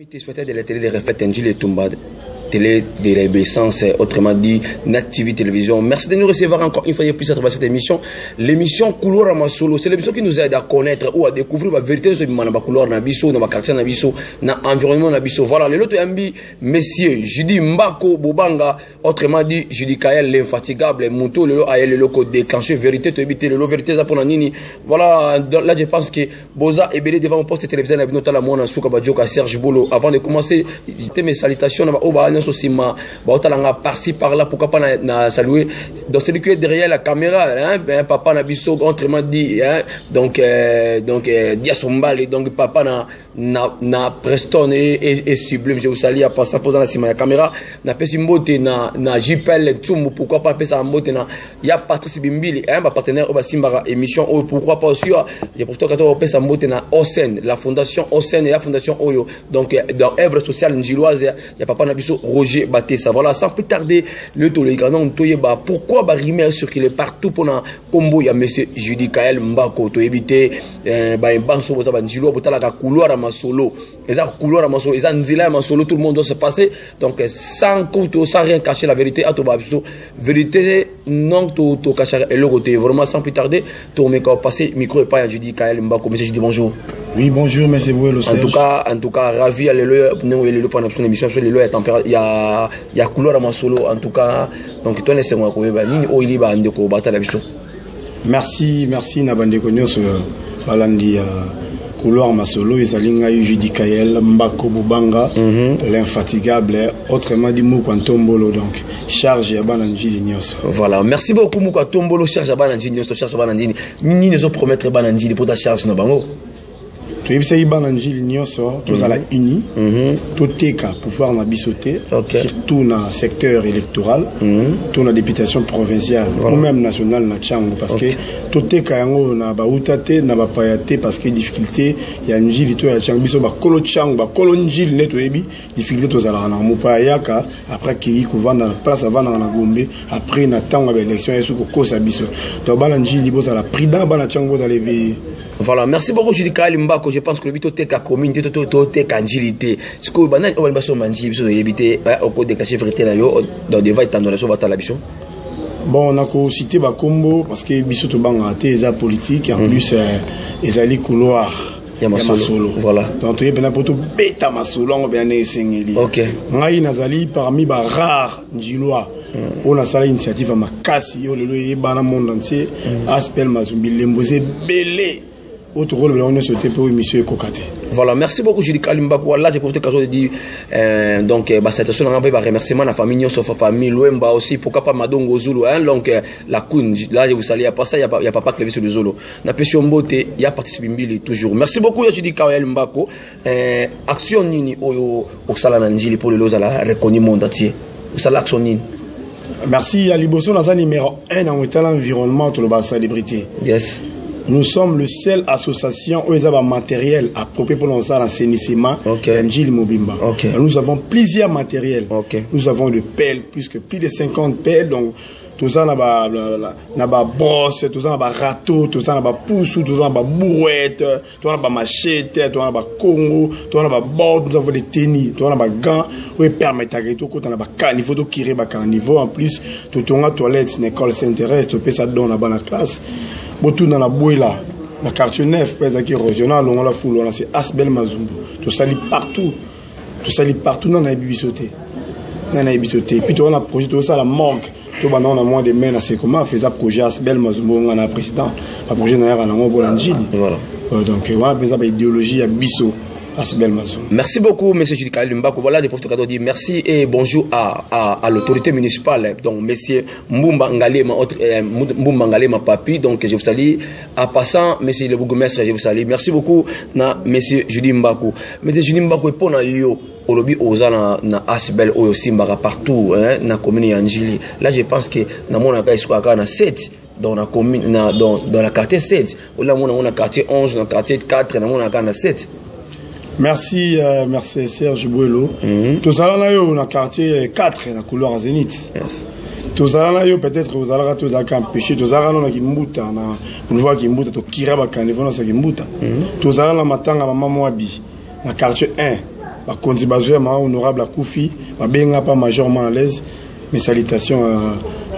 Téléspectateurs de la télé de Reflet Njili Tumba, télé de l'ébessence, autrement dit, Nativi Télévision. Merci de nous recevoir encore une fois de plus à travers cette émission. L'émission Couloir Masolo, c'est l'émission qui nous aide à connaître ou à découvrir la vérité de la couloir Nabiso, dans la quartier Nabiso, dans l'environnement Nabiso. Voilà, les autres ambi, messieurs, Judy Mbako Bobanga, autrement dit, Judy Kael, l'infatigable, Mouto, le lot Ael, le loco déclenché, vérité, te éviter, le lot vérité, ça pour Nini. Voilà, là je pense que Boza est belé devant mon poste télévisé, notamment mon Souka Badjoka, Serge Bolo. Avant de commencer, j'étais mes salutations, Sima, par-ci par-là, pourquoi pas saluer. Donc celui qui est derrière la caméra, hein, ben, papa Nabiso, autrement dit, hein, donc Diasombal, donc papa na Preston et Sublime, je vous salue à passant posant la cima la caméra, na Pesimbote, na Jipel, Tchumbu, pourquoi pas Pesa Mbote, il y a Patrice Bimbili, hein, ma partenaire au Simbara émission, pourquoi pas aussi, j'ai pourtant quand on Pesa Mbote na Osen, la fondation Osen et la fondation Oyo, donc dans œuvre sociale njiloise, il y a papa Nabiso Roger Batessa. Voilà, sans plus tarder, le Toléganon, pourquoi rimer circuler partout pour un combo, il y a monsieur Judy Kael Mbako, to éviter, Banso, Njilo, Botala, couloir à Masolo, et à couloir à Masolo, et à Nzila à Masolo, tout le monde doit se passer. Donc, sans rien cacher la vérité, à Toba, vérité, non, to cacher et le côté, vraiment, sans plus tarder, tourner quand passer, micro et pas à Judy Kael Mbako. Monsieur, je dis bonjour. Oui, bonjour, merci beaucoup, le en tout cas, ravi à l'éloge, pendant son émission, sur l'éloge, il y a couloir à Masolo, en tout cas, donc, toi, laissez-moi, merci, Nabandeko Nyos, Balandi, couloir Masolo, Isalinga, Judy Kael, Mbako Bobanga, l'infatigable, autrement dit, Moukantombolo, donc, charge à Bananjili Nyos. Voilà, merci beaucoup, Moukantombolo, charge à Bananjili Nyos, charge à Bananjili, Nini ne promettre Bananjili pour ta charge, Nabango. Tu es ici Bananjili Nyos, tous à la uni, tout teka pouvoir na bisoté, surtout dans le secteur électoral, tout dans la députation provinciale, ou même nationale na Tchango, parce que tout teka yango na ba utate, na ba payate, parce que difficulté, il y a njili to ya Tchango, biso ba kolo Tchango, ba kolo njili neto ebi, difficulté to zala na mupayaka, après qui couvre dans la place avant na Gombe, après na tango ba élection yesu ko kosa biso. Donc Bananjili boza la prida bana Tchango boza lever. Voilà, merci beaucoup, Judy Kael Mbako. Je pense que le but est la communauté, est agilité. Ce que banal, on va se manger, on va éviter au code de cacher vérité dans des vagues dans la sauve à la bichon. Bon, on a cité Bakombo parce que Bissot Banga a politique et en plus, ils allaient couloir. Masolo. Voilà. Donc, tu es bien pour tout bêta Masolo, on va bien essayer. Ok. Ngaï Nazali parmi les rares Njilois. On a salé initiative à Makasi, on le dans le monde entier. Aspel Mazumbi, l'embosé belé. Autre rôle, on a sauté pour monsieur Kokate. Voilà, merci beaucoup, Judy Kael Mbako. Là, j'ai profité de dire, donc, cette situation, on a un remerciement à la famille, sauf la famille, l'Ouemba aussi, pourquoi pas Madongo Zulu, hein, donc, la Koun, là, je vous salue, il n'y a pas ça, il n'y a pas Clévis sur le Zolo. La Pession Mbote, il y a participé toujours. Merci beaucoup, Judy Kael Mbako. Action Nini, au Salananjili pour le Loza, la reconnu monde entier. Au Salan Action Nini. Merci, à Liboso, dans un numéro 1, dans l'environnement, tout le bas célébrité. Yes. Nous sommes le seul association où il y a un matériel approprié pour l'assainissement d'Anjili Mobimba. Nous avons plusieurs matériels. Nous avons des pelles, plus de 50 pelles. Donc, tout ça, on a brosse, tout ça, on a râteau, tout ça, on a pousse, tout ça, on a bourouette, tout ça, on a machette, tout ça, on a congo, tout ça, on a bord, nous avons des tennis, tout ça, on a gants, où permettent à tout côté, on a carnivore, tout qui est carnivore. En plus, tout on a toilette, une école s'intéresse, tout ça donne la bonne classe. Tout dans la bouilla, la quartier neuf, qui est régional, on a la foule, on a c'est Asbel Mazumbu. Tout ça lit partout. Tout ça lit partout dans la bisoté. Dans la bisoté. Puis on a projet tout ça la morgue. Tout on a moins de mains à c'est comment faire projet Asbel Mazumbu, on a président. Le projet n'a rien à voir pour l'Anjili. Voilà. Donc voilà, par exemple, idéologie à Bisso. Merci beaucoup, M. Judy Kael Mbako. Voilà, je profite de dire merci et bonjour à l'autorité municipale. Donc, M. Mbumba Ngalema Papi. Donc, je vous salue. En passant, M. le bourgmestre, je vous salue. Merci beaucoup, M. Judy Mbako. M. Judy Mbako est pour nous. Olobi oza na Asbel oyo simbara partout hein na commune ya Njili. Là je pense que na mona ka isko aka na 7 dans la commune dans la quartier 7. Là mona quartier 11 dans quartier 4 na mona ka na 7. Merci, merci Serge Bouelo. Tout ça là, on a quartier 4, la couleur à Zénith. Yes. Tout ça là, peut-être vous allez tous empêcher. Tout ça là, on a qui mouta, on voit qui mouta, tout kiraba quand ils vont ça qui mouta. Tout ça là, matin à maman Moabi, la quartier 1. bakonzi bazwema honorable Akoufi babenga pa major Malaise. Mes salutations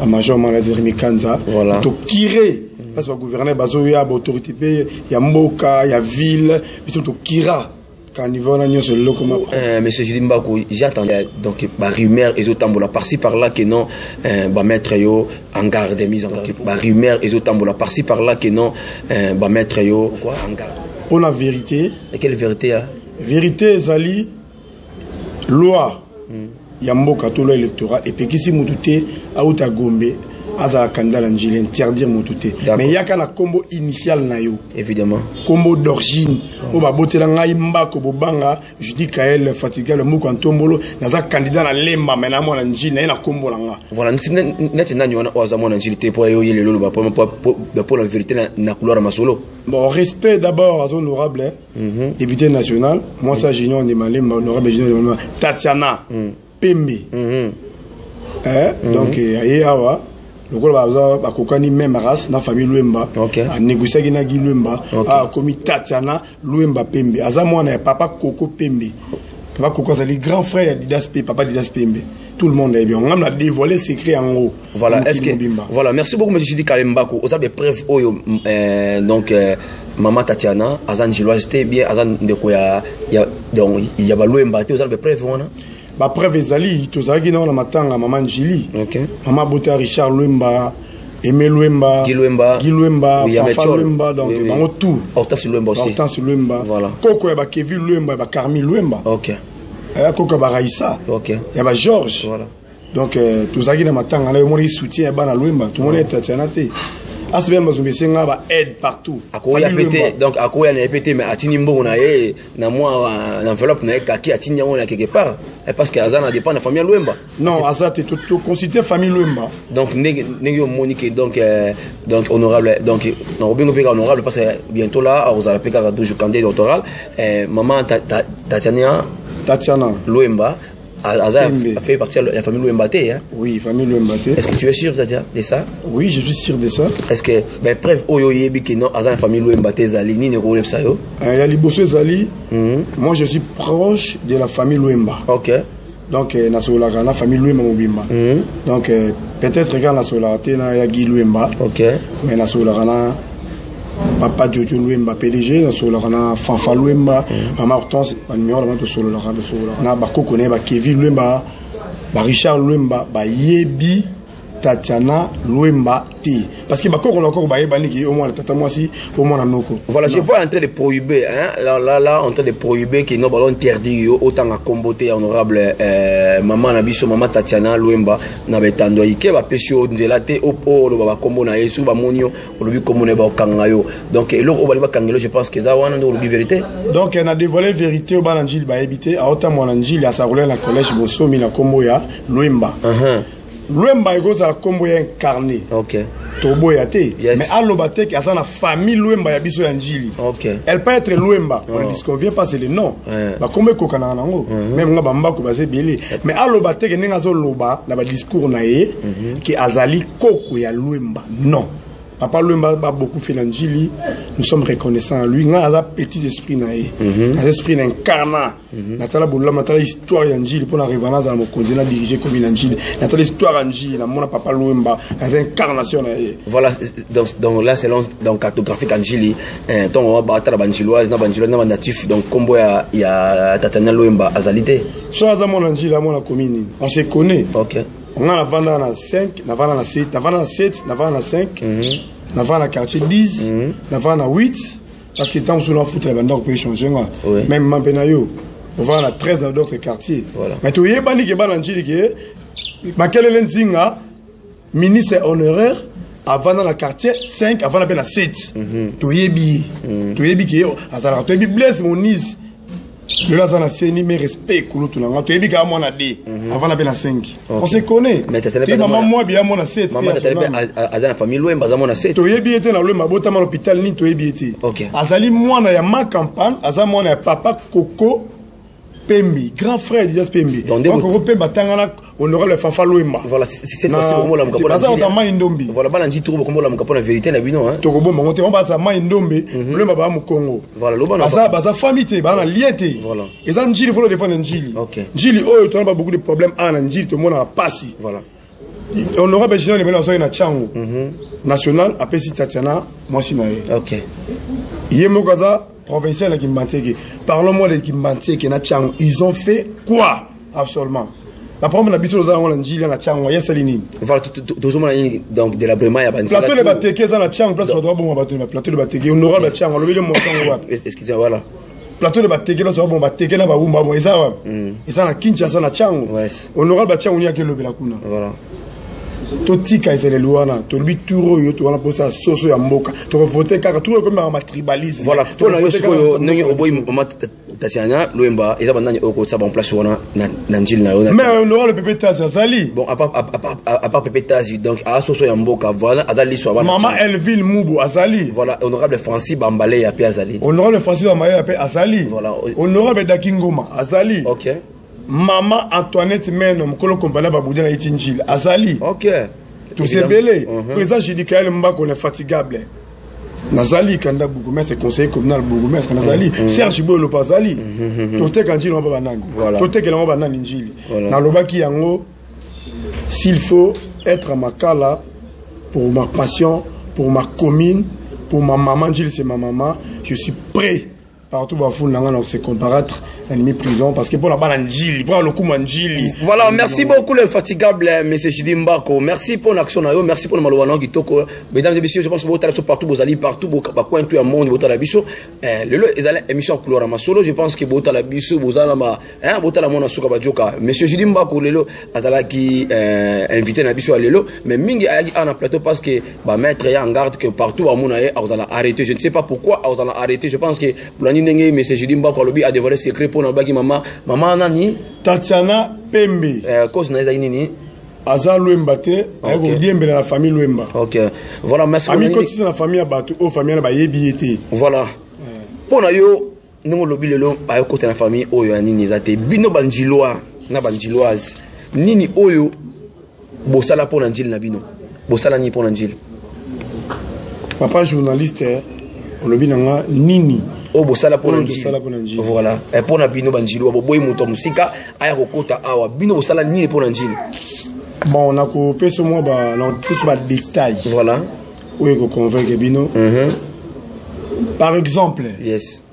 à major Malaise Rimikanza. Voilà. To kire parce que le gouverneur bazoya autorité il y a Mboka, il y a ville, ils to kira. Monsieur Julie Mbakou, j'attendais donc ma rumeur et d'autant par-ci par-là que non, mettre yo en garde mise en garde. Ma rumeur et d'autant par-ci par-là que non, mettre yo en garde. Pour la vérité. Et quelle vérité hein? Vérité Zali loi. Yamboka tolo électoral et puis si mutute a uta gombe azala candidat l'angile interdire mutute mais il y a qu'un combo initial na yo évidemment combo d'origine o ba botela ngai mbako bobanga je dis Kael fatigué le moko antombolo naza candidat na lemba mais na mona ngile na combo langa voilà net nani wana oza mona ngile te pour yo yele lolo ba pour la vérité na couleur masolo. Bon, respect d'abord à honorable député national moi ça j'ignore de malemba honorable j'ignore Tatiana Pembe. Donc awa lokolo ba kokani même race na famille Luemba a négocier avec Nagi Luemba a commis Tatiana Luemba Pembe aza mwana papa Koko Pembe papa Koko c'est le grand frère d'Idas Pembe papa d'Idas Pembe tout le monde est bien on a dévoilé secret en haut voilà est-ce que voilà merci beaucoup monsieur Jidi Kalembako aux des preuves donc maman Tatiana azan jiloise bien azan de quoi donc il y a ba Luemba te aux des preuves on ba preuve ezali tozalaki na matanga maman Jili maman Bota Richard Luemba Aimé Luemba Guy Luemba Fafa Luemba donc bango tout Hortense Luemba aussi Hortense Luemba voilà Koko ya ba Kevin Luemba ba Carmi Luemba Koko ba Raissa ya ba Georges voilà donc tozalaki na matanga na moni soutien ba na Luemba tout le monde est Tatiana te asbel mazumbi senga ba aide partout akoya pété donc akoya na pété mais atini mbongo na ye na moi enveloppe na kaki atini on quelque part parce que azana dépend de la famille Luemba non azate tout considéré famille Luemba donc nego monique donc honorable donc non bingo peka honorable parce que bientôt là vous allez peka toujours candidat doctoral maman Tatiana Luemba Aza fait partie de la famille Luemba hein? Oui, famille Luemba. Est-ce que tu es sûr de ça? Oui, je suis sûr de ça. Est-ce que ben preuve oyo yebi que non Aza la famille Luemba Zali ni ne relève ça yo? Il y a Liboso Zali. Moi je suis proche de la famille Luemba. OK. Donc na solara la famille Luemba Mobimba. Donc peut-être quand na solara te na ya Guy Luemba. OK. Mais na solara na Papa Jojo Luemba PDG na solara Fanfa Luemba Maman Hortense ba numéro de solara na ba kokone ba Kevin Luemba ba Richard Luemba ba Yebi Tatiana Luemba T parce que ba kokone encore ba yebani ki au moins tata moi si au moins na noko voilà je vois en train de prohiber hein là en train de prohiber que nos ballons interdit autant à comboter honorable maman na biso maman Tatiana Luemba na betando ike ba pesio nzela te opo lo ba kombo na yesu ba monio olobi komone ba okanga yo donc elo obali ba kangelo je pense que ça wana ndo olobi vérité donc on a dévoilé vérité au bananjil ba habité à autant monanjil à sa rouler na collège Bosomi na kombo ya Luemba Luemba est la combo incarné. OK. Tobo yate. Mais alobate qui a sa famille Luemba ya biso yanjili. OK. Elle peut être Luemba. On ne disconvient pas c'est le nom. Ba kombe kokana nango. Même nga bamba ko basé belé. Mais alobate que ninga zo loba na ba discours na ye qui azali koko ya Luemba. Non. Papa Luemba a beaucoup fait l'Angili. Nous sommes reconnaissants à lui. Il a un petit esprit naïe. Un esprit incarnat. Natala Boula, Natala histoire d'Angili pour la révérence à mon continent dirigé comme une Angili. Natala histoire d'Angili, la mon papa Luemba, l'incarnation naïe. Voilà, donc là c'est donc cartographique Angili. Donc on va battre la banjiloise, na natif. Donc combo il y a Tatiana Luemba azalité. Soit à mon Angili, à mon commune. On se connaît. OK. On a la vanda na 5, na vanda na 7, na vanda na 7, na vanda na 5, na vanda na quartier 10, na vanda na 8, parce que tant que nous fout la vanda on peut changer. Même Mampenayo, on va na 13 dans d'autres quartiers. Mais tu es bani que bananjili que Makele Lenzinga, ministre honoraire, avant dans la quartier 5, avant la peine à 7. Tu es bi que à tu es bi blesse mon is. De là, on a séni mes respects, tu as dit qu'à mon adé, avant la peine à 5. On se connaît. Mais tu as maman, moi, bien, mon a 7. Maman, tu as la famille loin, mais mon a 7. Tu as bien été dans le mabota, mon hôpital, ni tu as bien été. Azali, moi, na ma campagne, Azali, moi, na papa Koko Pembi, grand frère d'Idas Pembi. Donc, Koko Pemba, Tangana, honorable Fanfa Loemba. Voilà, cette fois-ci on la mukapona. Voilà, ba nji trouve comme la mukapona vérité na bino hein. Tokobo mongo te on ba za Maindombe, Loemba ba mu Congo. Voilà, lobana. Baza famille ba na liente. Voilà. Et ça njili faut le défendre njili. Njili oh, tu as pas beaucoup de problèmes à njili tout le monde a passé. Voilà. Honorable général le mélange na Chango. National après si Tatiana moi si nae. OK. Yemo kaza provincial qui Kimbanteke. Parlons-moi de Kimbanteke na Chango. Ils ont fait quoi absolument? La première habitude aux Anglais, Njili na Chango, yes Salini. Voilà, toujours donc de la Brema ya Banzala. Plateau de Bateke za na Chango, place droit bon Bateke, plateau de Bateke, honorable Chango, le milieu montant wa. Excusez voilà. Plateau de Bateke là sur bon Bateke na ba bumba bon eza wa. Eza na Kinshasa na Chango. Honorable Chango ni akelo bela kuna. Voilà. Totika ezele luana, to lui turo yo to wana posa soso ya mboka. To voter kaka tout comme ma tribalisme. Voilà, pour la yo ngi oboy Tatiana Loemba eza bandani oko tsaba en place wana na njili na yo. Mais on aura le Pépé Tazi azali. Bon à part Pépé Tazi donc à soso ya mboka voilà azali so bana. Maman Elville Mubu azali. Voilà, honorable Francis Bambale ya pe azali. Honorable Francis Bambale ya pe azali. Voilà. Honorable Dakingoma azali. OK. Maman Antoinette Meno mkolo kompana baboudia na itinjil azali. OK. Tout c'est belé. Président Jidikael Mbako on est fatigable. Nazali kanda bourgmestre conseiller communal bourgmestre Nazali Serge Bolo Pazali. Tote kanjili on ba banani. Tote ke la on ba banani njili. Na lobaki yango s'il faut être à Makala pour ma passion, pour ma commune, pour ma maman Njili c'est ma maman, je suis prêt. Partout bafou nanga donc c'est comparaître ennemi prison parce que pour la balle Njili pour le coup Njili. Voilà, merci beaucoup l'infatigable monsieur Jidi Mbako. Merci pour l'action na yo, merci pour le malwana kitoko. Mesdames et messieurs, je pense que vous êtes partout vous allez partout vous coin tout le monde vous la biso. Le ezala émission couleur ma solo, je pense que vous la biso vous ala ma vous la mona suka bajoka. Monsieur Jidi Mbako lelo atala qui invité na biso lelo mais mingi ali en plateau parce que ba mettre en garde que partout à mona est dans arrêté. Je ne sais pas pourquoi dans arrêté, je pense que monsieur Jidi Mbako lobi a dévoilé secret pour na baki maman nani Tatiana Pembe cause na ezali nini aza Loemba te ayeko diembe na famille Loemba. OK voilà merci ami kotisi na famille batu o famille na ba yebiete voilà pour na yo ningo lobi lelo ayeko te na famille oyo nini ezate bino banjiloa na banjiloise nini oyo bosala pour na njili na bino bosala ni pour na njili papa journaliste lobi nanga nini o bosala pour njili voilà et pour na bino banjilo boboy muto musika aya kokota awa bino bosala nini pour njili bon on a ko peso mo ba na tout ba détail voilà oui ko convaincre bino par exemple yes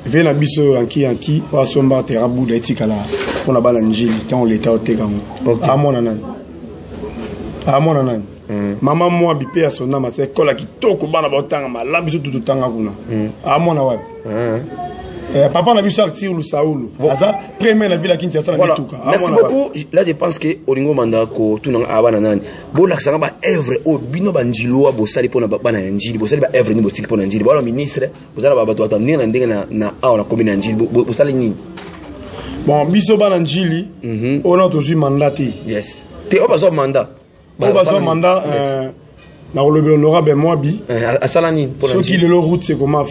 vient na biso anki pa somba terabu da etikala pour na bala njili tant l'état otekango amona nan maman moi bipé à son âme c'est kola ki toko bana botanga ma biso tout tanga kuna amona wapi papa na biso artir lu Saoul aza premier la ville à Kinshasa na bituka merci beaucoup là je pense que olingo manda ko tunanga abana nani bo la sanga ba œuvre o bino banjilo bo sali pona bana njili bo sali ba œuvre ni bo sili pona njili bo la ministre bo sala ba bato atandina na ndenge na awa na commune njili bo sali ni bon biso bana njili on a toujours mandaté yes te o bazo mandat on mandat na honorable Moabi à Salani pour ceux qui le route c'est comment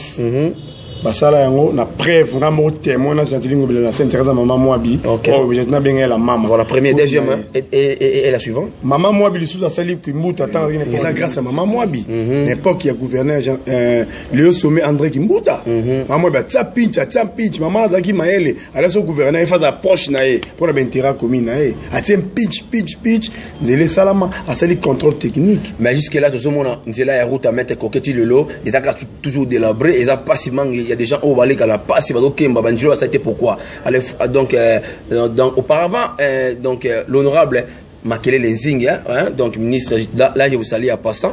basala yango na preuve ngamo témoin na jantilingo bela na Sainte-Thérèse maman Moabi oh j'étais bien la maman voilà premier deuxième et la suivante maman Moabi le sous a sali Kimbuta tant ça grâce à maman Moabi l'époque il y a gouverneur Léo Sommet André Kimbuta maman ba tsa pinch maman Zaki Maele ala so gouverneur il fait approche na pour la intérêt commune na a tien pitch de les salama a sali contrôle technique mais jusque là tout ce monde nzela ya route à mettre coquetti le lot ils a toujours délabré ils a passivement il y a des gens au balai qui la passe il va donc Banjilo ça a été pourquoi donc auparavant donc l'honorable Makele Lenzing donc ministre là je vous salue à passant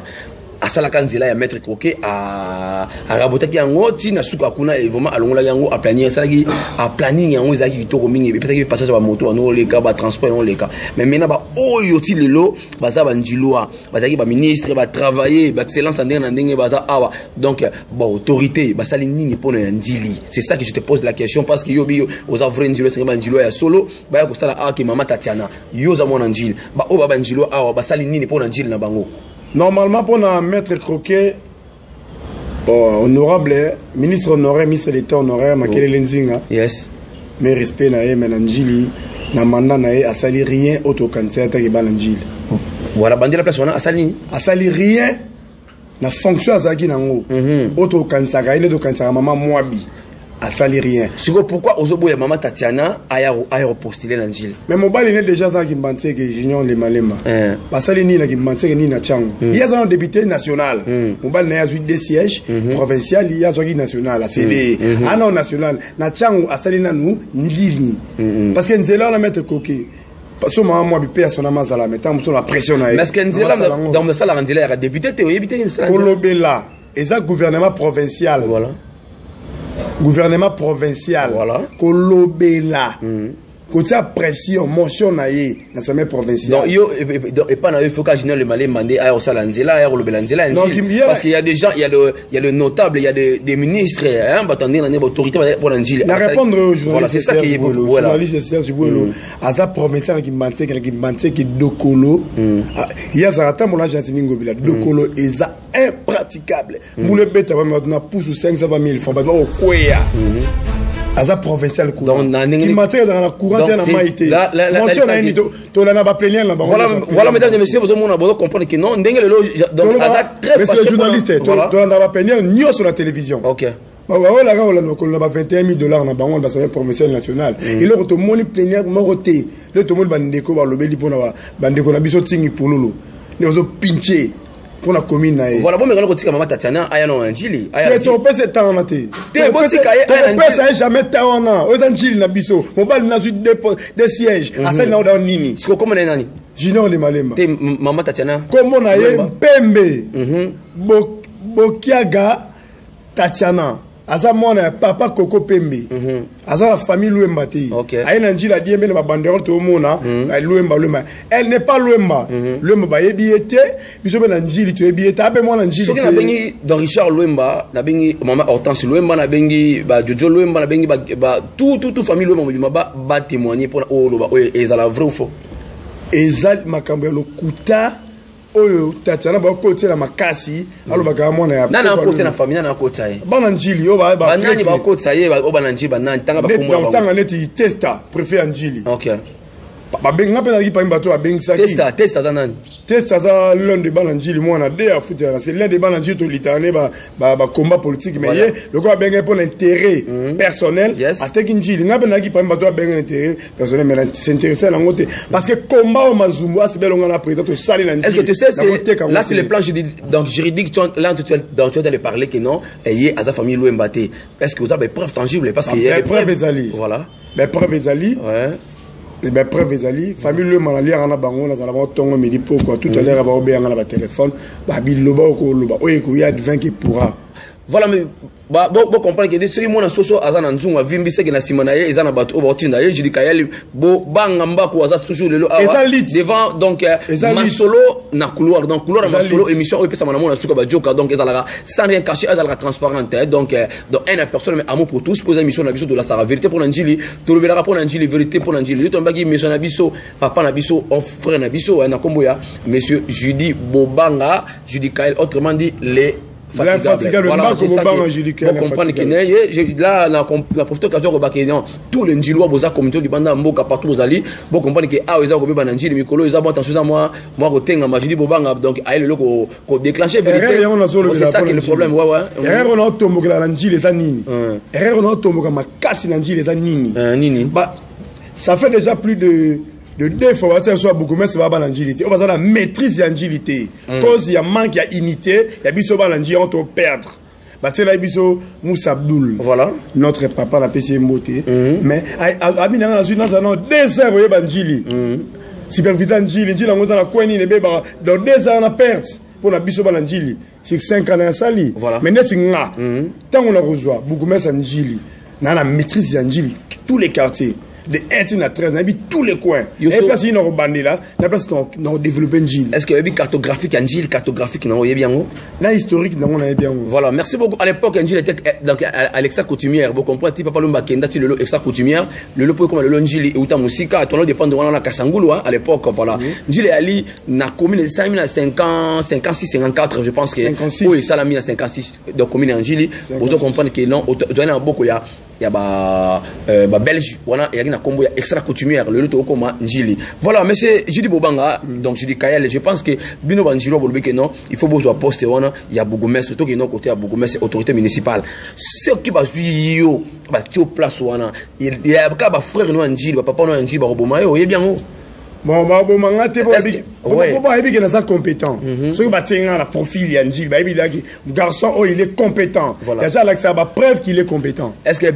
à Salakanzila ya maître Croquet à rabotaki yango tina suka kuna et vraiment alongola yango à planning ça qui à planning yango ezaki to mingi peut-être passage ba moto no les cas ba transport no les cas mais maintenant ba oyo ti lelo baza banjiloa bazaki ba ministre ba travailler ba excellence ndenge ndenge baza awa donc ba autorité ba sali nini pona ya njili c'est ça que je te pose la question parce que yo bi aux avre njilo c'est banjiloa ya solo ba ko sala a ki mama Tatiana yo za mona njili ba o ba banjiloa awa ba sali nini pona njili na bango. Normalement, pour un maître Croquet, honorable, ministre honoraire, ministre d'État honoraire, Makele Lenzinga. Yes. Mais respect na Menanjili, na mandat nae asali rien auto cancer ta ke bana njili. Voilà bandi la place on a asali rien na fonction azaki nango. Auto cancer ka ile to cancer maman Mwabi. Asali rien. Siko pourquoi ozoboya maman Tatiana aya postuler na njili. Mais mobali ne déjà ça qui mbanté que Junior le Malema. Basali ni na ki mbanté ni na chango. Il y a un député national. Mobali na yazu des sièges provincial, il y a un national, la CD. Ah non national, na chango asali na nous ndili. Parce que nzela na mettre coquille. Parce que moi personnellement ça la mettant sur la pression na. Parce que nzela dans le salle nzela ya député te yebité nzela. Kolobela, eza gouvernement provincial. Voilà. Gouvernement provincial. Voilà. Kolobela. Côté pression, motion naïe dans sa provinciale. Donc yo et pas na il faut qu'Aginer le Malais mandé à Osalanzela, à Lobelanzela. Parce qu'il y a des gens, il y a le notable, il y a des ministres, hein, attendez dans l'autorité pour l'Angile. La répondre aux journalistes. Voilà, c'est ça qui est voilà. Journaliste Serge Bouelo. À sa provinciale qui manque qui Dokolo. Il y a ça mon agent Ningobila. Dokolo est impraticable. Moule bête va maintenant pousse 500 000 francs. Au Koya. Aza provincial ko qui matière dans la courante na maïté mention na ni to la na ba plenière là voilà mesdames et messieurs tout le monde doit comprendre que non ndenge lelo donc aza très fâché monsieur journaliste to na ba plenière nyo sur la télévision. OK bah voilà là on a 21 000 $ na bango ba sa provincial national et là to moni plenière moroté le to moni bandeko ba lobeli pona bandeko na biso tingi pololo ne ozo pincher pour la commune nae. Voilà bon mais quand on maman Tatiana aya no Anjili aya tu peux c'est temps naté tu peux jamais temps na aux Anjili na biso mobile na su des sièges à celle là dans nini siko comme nani Junior le Malema te maman Tatiana comment na ye Pembe Bokiaga Tatiana aza mwana papa Koko Pembe aza la famille Luemba te ayena njila die mbele ba banderole to mona Luemba elle n'est pas Luemba Luemba ba yebiete biso na njili to yebiete abe mwana njili te soki na bengi dans Richard Luemba na bengi mama Hortense Luemba na bengi ba Jojo Luemba na bengi ba tout famille Luemba ba témoigner pour o loba ezala vrai ou faux ezal makambo ya lokuta oyo Tatiana ba côté na makasi alo ba ka mona ya nana côté na famille nana côté ay bana njili yo ba nani ba côté ça y ba bana njili ba nani tanga ba komwa ba tanga neti testa préfet njili. OK ba benga pe na ki pa mbato abengi saki testa za nani testa za l'un de bana njili mwana de a foutre c'est l'un de bana njili to litane ba combat politique mais ye le ko benga pour l'intérêt personnel ateki njili ngabe na ki pa mbato abenga l'intérêt personnel mais c'est intéressant na ngote parce que combat au mazumbu asibelonga na président to sali na njili. Est-ce que tu sais là c'est le plan juridique là tu allais parler que non ayé à sa famille Luembate est-ce que vous avez des preuves tangibles parce qu'il y a des preuves ezali voilà les preuves ezali les preuves ezali famille le malali ana bango na zala ba tongo midi poko tout à l'heure ba obéanga na ba téléphone ba biloba ko loba oyeko ya advent qui pourra voilà mais bon comprendre que ceux qui mon soso azana nzunga vimbi c'est que na simana ye ezana batu obotinda ye jidi kayali bo banga mbako azas toujours lelo devant donc masolo na couloir donc couloir masolo émission et puis ça mona mona suka ba joka donc ezala sans rien cacher ezala transparente donc un personne mais amour pour tous poser émission na biso de la sara vérité pour Njili to le bela pour Njili vérité pour Njili yo tombaki mission na biso papa na biso frère na biso na komboya monsieur Judy Bobanga Judy Kayel autrement dit les fatigable voilà c'est ça pour comprendre que là la profite occasion ko bakenya tout le njilwa boza communauté du banda mboka partout bozali bon comprendre que ah eza ko beba na njili mikolo eza bon attention à moi ko tenga majidi bobanga donc aile le ko déclencher vérité c'est ça qui est le problème erreur on a tomboka na njili eza nini erreur on a tomboka makasi na njili eza nini bah ça fait déjà plus de 2 fois soit beaucoup mais ça va banangilité on va la maîtrise d'angilité cause il y a manque il y a unité il y a biso banangilité on peut perdre bah c'est là biso Moussa Abdoul voilà notre papa la PC Mboté mais abina na zuna za non 2 heures oye banjili superviseur njili njila ngoza na kwani ne beba dans 2 heures na perte pour la biso banangili c'est 5 ans na sali mais net nga tant on a reçoit beaucoup mais njili na la maîtrise d'angili tous les quartiers de 1 à 13, on a vu tous les coins. Et place il y a une bande là, la place on a développé une gile. Est-ce qu'il y a une cartographique, un gile cartographique non, il y a bien. La historique non, on a bien. Voilà, merci beaucoup. À l'époque, un gile était donc Alexa Coutumière. Vous comprenez, tu papa Lumba Kenda, tu le Alexa Coutumière, le lot comme le gile et Uta Musika, ton nom dépend de on a Kasangulu à l'époque, voilà. Gile Ali na commune 56 54, je pense que oui, ça l'a mis à 56 donc commune en gile. Vous comprenez que non, doit y avoir beaucoup il y a y a ba belge wana ya na combo ya extra coutumière le loto comme njili. Voilà monsieur je dis Bobanga donc je dis Kayel, je pense que bino banjilo bolbi que non il faut besoin poster wana il y a bourgmestre to que non côté à bourgmestre autorité municipale ce qui va yo ba tio place wana il y a ba frère no njili ba papa no njili ba roboma yo bien oh. Bon, Bomanga te pour que nous sommes compétents. Ceux qui battent la profil Yanjil, garçon, oh, il est compétent. Déjà, là, ça va preuve qu'il est compétent. Est-ce que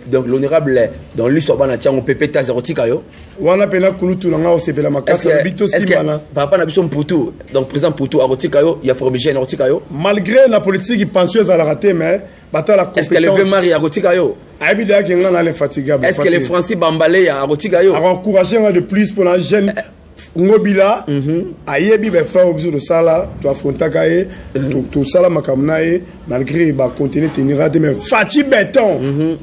donc l'honorable dans l'histoire on peut péter zérotika yo? On a pena kulutu na ngao sepela makasa bito simana. Papa na biso Mputu, donc président Mputu arotika yo, il y a formigène arotika yo. Malgré la politique penseuse à la rater mais bata la compétence. Est-ce que le vieux mari arotika yo? Abida qui ngana les fatigable. Est-ce que les Français Bambalé arotika yo? A encourager de plus pour la jeune Ngobila ayebi be faire objet de sala to affronter kae to sala makamnae malgré ba continuer tenir à mais Fati Béton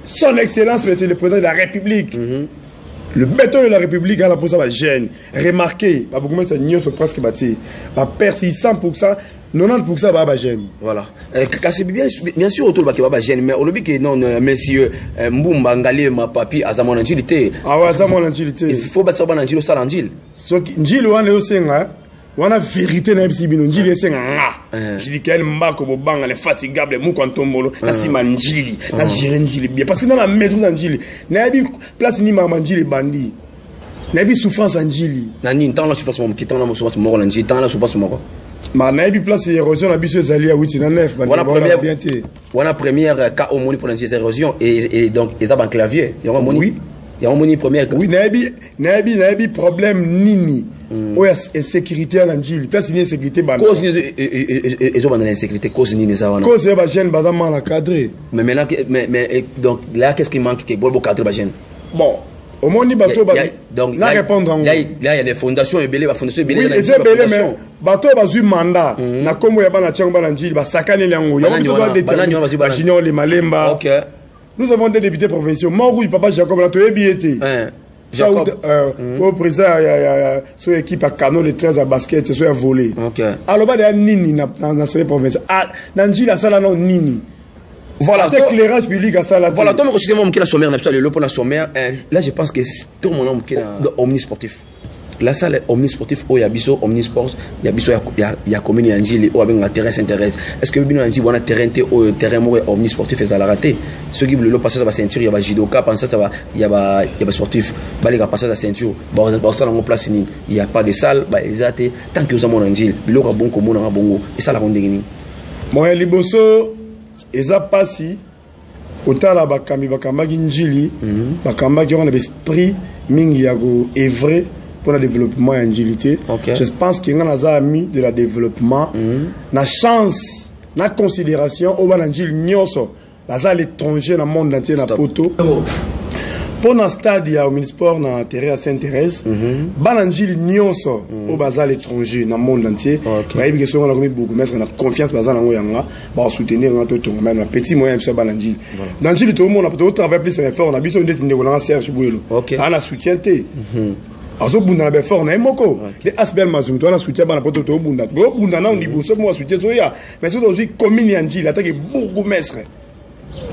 son excellence le président de la République le béton de la République à la pose à gêne remarqué ba beaucoup ça nyo so presque bâti ba persi 100% 90% ba gêne voilà c'est bien sûr autour ba gêne mais au lobby que non monsieur Mbumba Ngalé ma papi azamona njilité ah ouais azamona njilité il faut battre ba njilo sala njil so njili wana yo senga wana vérité na bisi bino njili senga je dis qu'elle mbako bobanga les fatigables mu kwantombolo na sima njili na jire njili bien parce que dans la maîtrise de njili na bi place ni mama njili bandi na bi souffrance njili na ni tant la souffrance mo kitana mo souffrance mo njili tant la souffrance mo ma na bi place érosion na biso zali à 8 na 9 voilà première voilà première cas au moni pour njili érosion et donc ils ont un clavier il y aura moni il y a un moni première oui na bi problème nini ou insécurité en Angile place ni insécurité ban cause et ont l'insécurité cause ni ça wana cause ba jeune ba mal encadré mais maintenant mais donc là qu'est-ce qui manque que bolbo cadre ba jeune bon au moni bateau ba donc la répondre là il y a des fondations ebelé ba fondation ebelé na fondation bateau ba zu mandat na kombo ya bana tchango bana Angile ba sakane lango ya bateau ba déterminer ba junior les malemba OK nous avons des députés provinciaux Morgou papa Jacob la to ebiété Jacob au président son équipe à canon les 13 à basket soit volé OK alors ba de nini na ces provinces na Njila sala non nini voilà éclairage public à ça là voilà donc justement qui la sommaire na le pour la sommaire là je pense que tout mon homme qui est omnisportif la salle omnisportif au yabiso omnisport yabiso ya commune ya Njili au avec un terrain s'intéresse est-ce que bino Njili wana terrain au terrain mo omnisportif et à la rater ceux qui veulent passer sa ceinture ya ba judoka penser ça va il y a sportif ba les passer sa ceinture ba ça en place ni il y a pas de salle ba exacté tant que vous amon Njili bilo ka bon comme na bongo et ça la ronde ngini moi liboso eza pasi otala bakamba Njili bakamba qui ont l'esprit mingi ya go evre pour le développement et l'agilité. Je pense qu'il y a un ami de la développement, la chance, la considération au Banangil Nyoso, à l'étranger dans le monde entier na poto. Pour le stade il y a au Ministère na terrain à Sainte-Thérèse, Banangil Nyoso au bazar l'étranger dans le monde entier. Bah il y a question on a beaucoup mais on a confiance bazar na ngoyanga, bah soutenir na toto même petit moyen sur Banangil. Banangil tout le monde a peut travailler plus fort, on a besoin de ne Serge Bouelo. On a soutienté. Azo bunda na fort na moko les asbel mazum to na soutien bana poto to bunda na ndibo so mo soutien so ya mais so dozi commune ya Njili attaque beaucoup mestre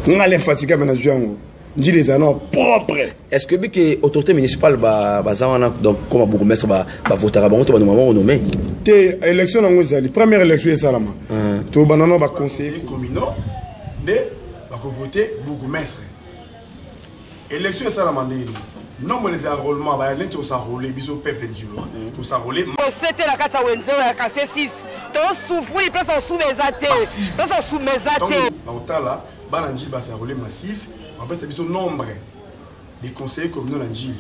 ngale fatika bana juango Njili za non propre est-ce que que autorité municipale ba zawana donc comme beaucoup mestre ba votera ba to ba normalement nommé te élection na ngozali première élection ya salama to banano ba conseiller communaux de ba ko voter beaucoup mestre élection ya salama ndini nombre des enrôlements ba lenti s'enrôler biso peuple Njilo to s'enrôler c'était la kasa wenzo ya caché 6 to souffrir place en sous mes athées place en sous mes athées donc otala bana Njili ba s'enrôler massif après c'est biso nombre des conseillers communaux na Njili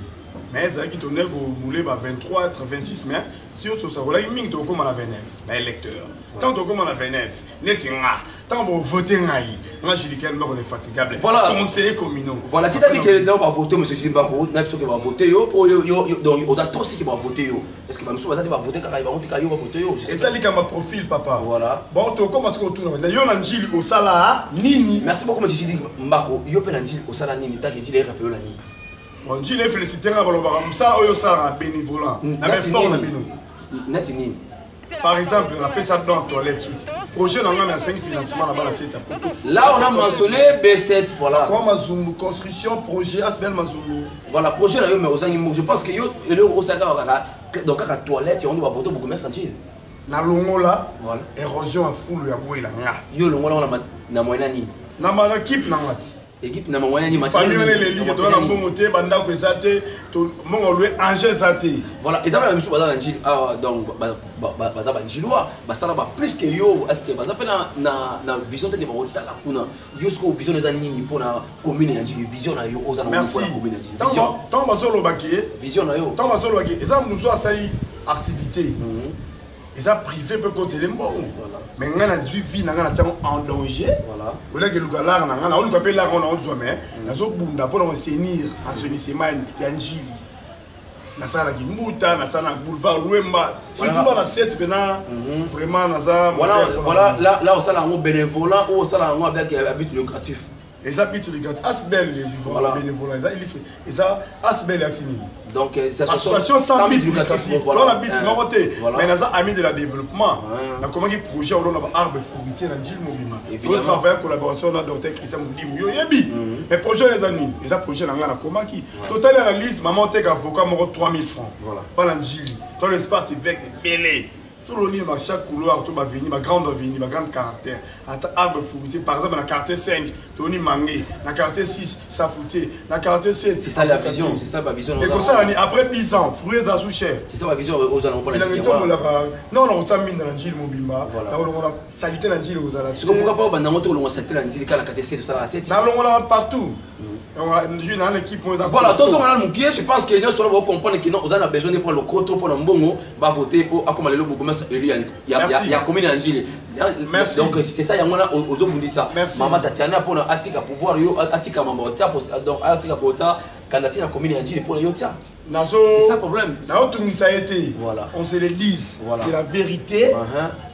mais ça qui tourner go bouler ba 23 26 mais si on s'enrôler mingi to comme na 29 ba électeur tant to comme na 29 netinga tant bon voter ngai moi je dis qu'elle on est fatigable voilà conseiller communaux voilà qui t'a dit que les gens va voter monsieur Simbako n'a pas que va voter yo donc on a tous qui va voter yo est-ce que va nous va voter quand il va voter quand il va voter yo et ça li comme profil papa voilà bon to comment est-ce qu'on tourne yo na Njili au sala nini merci beaucoup monsieur Mbako yo pe na Njili au sala nini ta que Njili rappelé la nini on Njili féliciter na baloba ça oyo sala bénévolat na be fort na bino nati nini par exemple on appelle ça dans toilette projet dans la 5 financement là-bas. Là, on a mentionné B7, voilà. Comme Mazumbu, construction, projet, Asbel Mazumbu. Voilà, projet là, mais je pense que donc à la toilette, on doit voter beaucoup de sentir. Na longola, voilà. Érosion à foule ya boy là. Yo longola na moyenne ni. Na ma équipe na ngati. Équipe na moyenne ni matériel. Famille les ligues to na mbomoté banda ko ezate to mongo louer angel zate. Voilà, et d'abord la mission bazala njili donc baza ba njilwa, basala ba plus que yo est-ce que baza pena na vision te ke ba otala kuna. Yo sko vision eza nini pona commune ya njili vision na yo oza na pona commune ya njili. Vision. Tant bazolo bakie. Vision na yo. Tant bazolo bakie. Eza muso asali activité. Ils ont privé peut côté les mots. Mais on a dit vie en danger. Voilà. On a que le gars là, on a appelé là on a autre mais la zone bunda pour assainir assainissement yanjili. Na sala ki muta na sala boulevard Luemba. C'est tout dans 7 bena vraiment na ça. Voilà là on sala un bénévolat ou on sala un avec habit lucratif. Les habits lucratifs Asbel les bénévolat ils a Asbel actini. Donc, c'est l'association sans but lucratif. Dans la bit, mais nous avons ami de la développement. Nous avons commencé un projet où nous avons arbre fruitier dans Gilles Mobima. Nous travaillons en collaboration avec le docteur Christian Moudimou. Mais projet les amis, les projets dans la Komaki. Total analyse, maman tek avocat, 3000 francs. Pas dans Gilles. Dans l'espace, c'est avec des bélés. Tout le monde, chaque couloir, tout va venir, ma grande caractère. Arbre fruitier, par exemple, dans la quartier 5, Tony Mangé, dans la quartier 6, Safouté, dans la quartier 7. C'est ça la vision, c'est ça ma vision. Et comme ça, après 10 ans, fruits à sous-cher. C'est ça ma vision aux alentours de la Gilles. Non, on a mis dans la Gilles Mobimba. On a salité dans la Gilles aux alentours. C'est pourquoi pas, on a salité dans la Gilles, quand la quartier 7, ça la 7. On l'a partout. On a une équipe. Voilà, tous on a mon pied, je pense que nous sommes comprendre que nous avons besoin de prendre le côté pour le bon va voter pour accommoder le gouvernement. Il y a commune en Gilles. Merci. Donc c'est ça, il y a aux autres dit ça. Maman Tatiana pour Atika pouvoir, Atika Mamota, donc Atika Bota, candidature à la commune en Gilles pour le Yotia. C'est ça le problème. Ça a été. Voilà. On se le dit. C'est la vérité.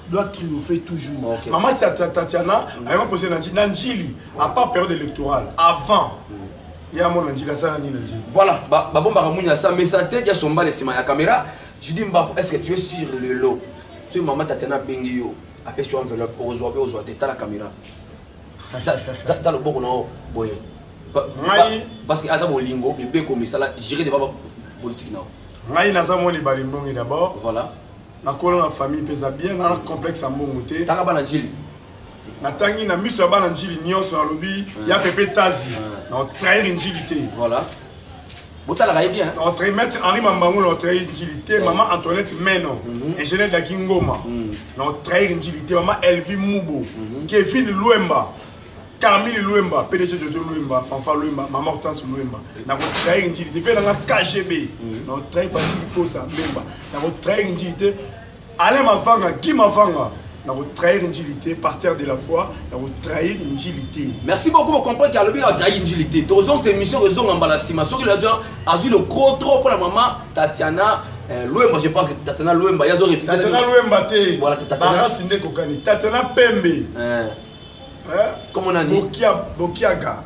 Doit triompher toujours. Maman Tatiana, elle m'a posé Nanjili, à part période électorale, avant. Il y a mon Nanjili, ça Nanjili. Voilà, bon Baramounia, ça, mais ça tête, il y a son bal et c'est ma caméra. Je dis, est-ce que tu es sur le lot? Tu es maman Tatiana Bengio, après sur enveloppe, aux oies, t'as la caméra. T'as le bon on a boyé. Parce que Adam Olingo, le bien comme ça, j'irai devant la politique. Moi, il y a un balimbongi d'abord. Voilà. Na la famille pesa bien dans le complexe en bon côté. Takaba Nanjili. Na tangi na miso ba Nanjili nyonso na lobby, ya pepe tazi. Na trahir Njilité. Voilà. Botala ga bien. On trahir maître Henri Mambango na trahir Njilité, maman Antoinette Meno, ingénieur d'Akingoma. Na trahir Njilité, maman Elvi Mubo, Kevin Luemba. Camille Luemba, PDG de Luemba, Fanfa Luemba, maman Hortense Luemba. Nous avons trahi une Njilité, fait dans la KGB. Nous avons trahi parti pour ça, Luemba. Nous avons trahi une Njilité, Alain Mavanga, Guy Mavanga. Nous avons trahi une Njilité, pasteur de la foi. Nous avons trahi une Njilité. Merci beaucoup pour comprendre qu'il y a trahi une Njilité. Tous les ces missions raison en balassima. Ce qu'il a dit, a vu le gros trop pour la maman Tatiana. Luemba, je pense que Tatiana Luemba, il y a des Tatiana Luemba, voilà, Tatiana Kokani. Tatiana Pembe. Comment on a dit Bokiaga.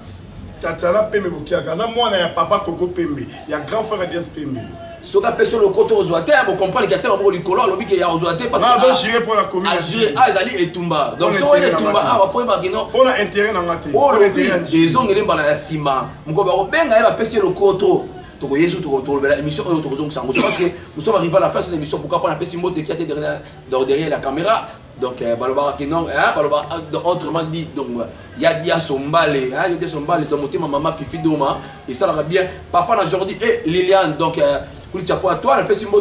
Tatiana Pembe Bokiaga. Moi, il y a papa Coco Pembe. Il y a grand frère Adias Pembe. Ce qu'on appelle sur le côté aux oies, vous comprenez qu'il y a un peu de color, le qu'il y a aux oies, parce que. Non, j'irai pour la commune. Ah, Dali et Tumba. Donc, si on est Tumba, ah, il faut que non. On a intérêt dans la tête. Oh, le ils ont gagné par la cima. Mon copain, il va passer le côté. Tu vois, tu retrouves l'émission, parce que nous sommes arrivés à la fin de cette émission. Pourquoi on a fait ce mot qui était derrière la caméra? Donc, autrement dit, il y a son balai, il y a son balai, donc maman Fifi Doma, et ça va bien. Papa n'a Jordi et Liliane, donc, toi, le petit mot,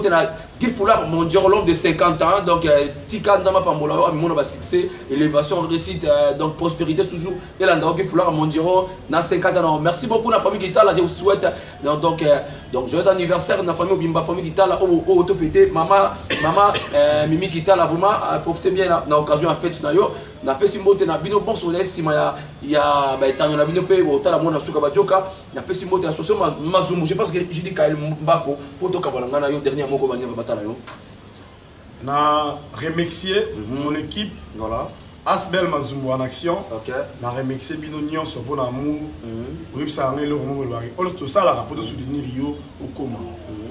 qu'il faut là, mon Dieu, l'homme de 50 ans, donc, Tika Ndama Pamola, mon va succès, élévation, réussite, donc, prospérité toujours, et là, donc, il faut là, mon Dieu, dans 50 ans. Merci beaucoup, la famille qui est là, je vous souhaite, donc, joyeux anniversaire, la famille Bimba, famille qui est là, au fêté, maman, Mimi qui est là, vraiment, profitez bien, dans l'occasion, en fait, na pesi mbote na bino bon soleil sima ya ba etango na bino pe otala mona suka bajoka na pesi mbote association Mazumbu. Je pense que je dis Kael Mbako pour to kabalanga na yo dernier moko banya batala yo na remercier mon équipe, voilà, Asbel Mazumbu en action. OK. Na remercier bino nyonso pour l'amour. Oui, ça en est le moment bari. On tout ça la rapport de soutenir yo au coma.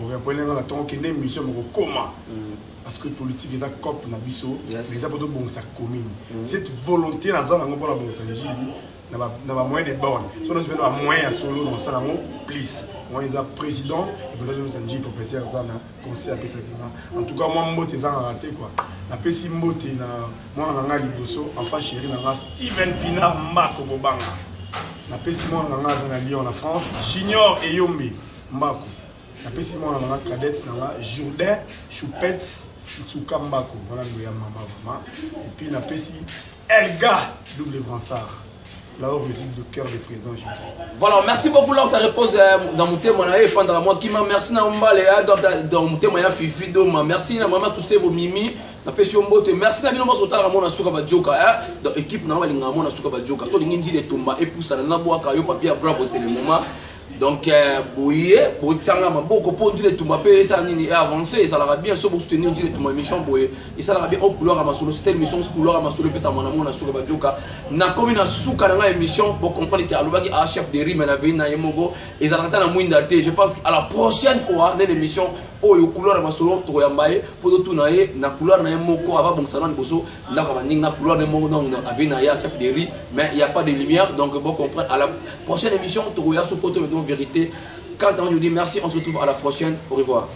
On répondre na ton que une émission au coma. parce que politique est un cop na biso mais ça peut bon ça commune cette volonté là ça pour la bon ça n'a pas moyen de bornes si on a moyen à solo dans ça là plus moi ils a président et peut-être je me dis professeur ça na conseil à ça en tout cas moi mbote ça raté quoi na pesi mbote na moi na liboso enfin chéri na Steven Pina Mbako Bobanga na pesi moi na Lyon na France Junior et Yombe Mbako na pesi moi na cadette na Jourdain Choupette Tsuka Mbako voilà le maman vraiment et puis na pesi Elga double brassard là où réside le cœur du président. Voilà, merci beaucoup là, ça repose dans mon témoignage et fendre à moi qui m'a merci na mbaléa dans mon témoignage fifi doma merci na maman tous ces vos mimi na pesi ombote merci na bino maso tala mona suka bajoka dans équipe na balinga mona suka bajoka to lingi ndile tumba et poussa na boaka yo papier bravo c'est le moment donc boye botanga maboko po ndile tumba pe ça nini avancer ça la bien so pour soutenir ndile tumba mission boye et ça la bien au couloir à masolo c'était mission couloir à masolo pe ça mona suka bajoka na comme na suka na émission pour comprendre que alobaki a chef de rime na vina yemogo et ça na mwinda te je pense à la prochaine fois dans l'émission au couloir à masolo to yambaye pour tout na ye na couloir na yemoko ava bon salon boso na ka na couloir na yemogo donc avina ya chef de rime mais il y a pas de lumière donc bon comprendre à la prochaine émission to ya so poto vérité. Quand on nous dit merci, on se retrouve à la prochaine. Au revoir.